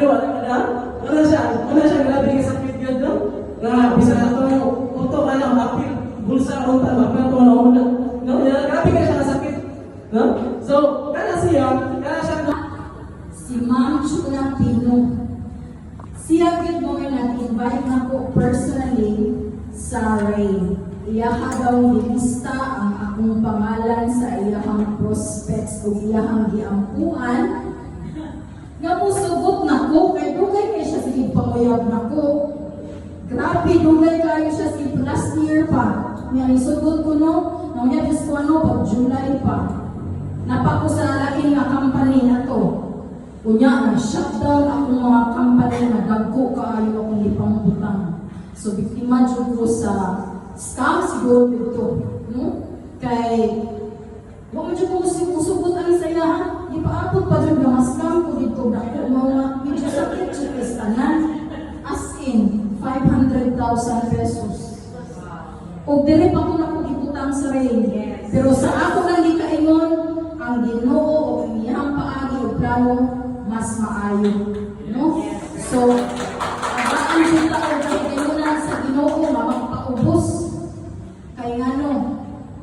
wala siya grabe nga sakit yun, no? Nga, bisa na ito, uto ka lang, apil, bulsa, unta, mapil ito, no? Grabe ka siya nga sakit, no? So, kaya siya, si Ma'am Chuna Pino. Siya gid mo nga nag-invite na ko personally sa Ray. Iyaha daw nilista ang akong pangalan sa iyahang prospects o iyahang giampuan. Nga po sugot na ko, kay dugay kayo siya sige panguyab na ko. Grabe, dugay kayo siya sige last year pa. Nga isugot ko no, nangyabis ko ano, pag July pa. Napako sa laking nga company na to. Unya, na-shutdown akong mga company na dagko kaayo akong ipambutang. So, biktima dyan ko sa scam siguro dito. No? Kay, huwag mo dyan ko usugot ang saya, ha? Ipaapot pa dyan mga scam ko dito. Dahil mga medyo sakit siya kastanan. As in, 500,000 pesos. O dire pa ko na kong ibutang sa rin. Pero sa ako lang di kaingon, ang Ginoo o ang iyang paagi o plano, mas maayo. No? So, ang kita o kayo sa Ginoo, mapagpaubos. Kaya nga no,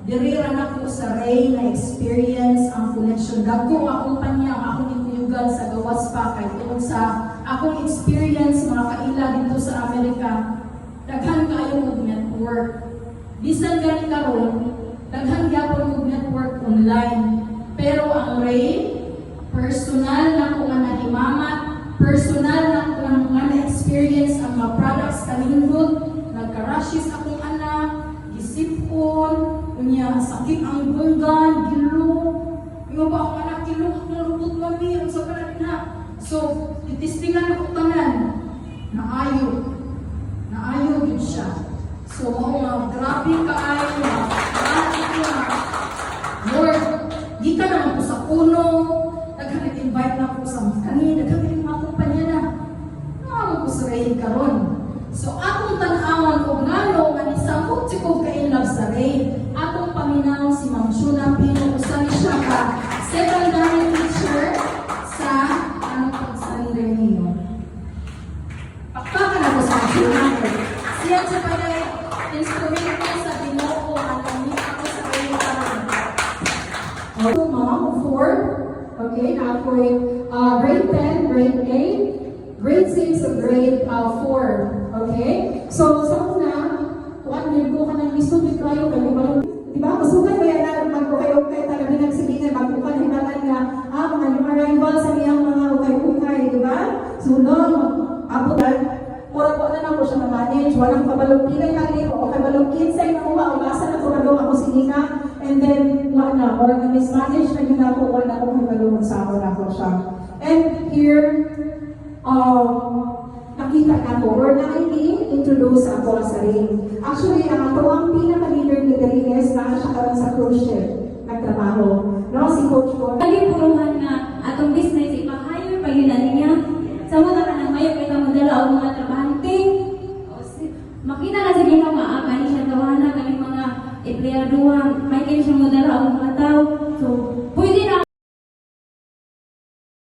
diriran ako sa Ray na experience ang connection. Dagko ang kumpanya, ang akong ikuyugan sa gawas pa. Kaya tungkol sa akong experience, mga kaila dito sa Amerika, daghan kayo mag-network. Bisan gani karon, daghan gyapon mag-network online. Pero ang Ray, personal na ko nga nahimamat, personal na ko nga na-experience ang mga products kanindot, nagka-rashes akong anak, gisipon, kunya sakit ang bunggan, gilo, yung ba akong anak, gilo, akong lupot mami, ang sabaran na. So, titistingan ako tanan, naayo yun siya. So, mga grabe kaayo, grabe ko na, Lord, di ka naman po sa puno, nag-invite na po sa kanina, nagkakaling mga kumpanya na. Naman po sa Ray karon. So, akong tanawan ko ngano, nga nisangkot si ko ka-inlove sa Ray. Akong paminaw si Ma'am Chuna Pino, usali siya ka secondary teacher sa anong pag-Sunday ninyo. Pakpakan ako sa Ma'am Chuna. Siya siya pa na instrumento sa Ginoo, ang kami ako sa Ray karon. So, Ma'am, 4, okay, na ako'y grade 10, grade 8, grade 6, and grade 4. Okay? So, sa una, kung nilgo ka ng listo, di kayo, diba? Masukan ba yan na magkukay-ukay talaga nagsilingan, magkukan hibalan nga, mga yung arrival sa niyang mga ukay-ukay, diba? So, abutan, mura po na ako siya na-manage, walang kabalog pilay kali, o kabalog kinsay na uwa, umasa na kurado ako sininga, and then, wala na mismanage na yun ako, wala na akong kabalog sa ako na ako siya. And here, nakita na ko, or na-introduce ako sa ring. Actually, ang ang pinaka-leader ni Garines na siya karoon sa cruise ship, nagtrabaho. No, si Coach ko. Pag-ipuruhan na atong business, ipahayo pa yun na niya. Sa mga ka ng mayo, kita mo dala o mga trabahante. Makita na sa ginawa nga, kani siya gawa na, kani mga empleyado, may kani siya mo dala o mga tao. So,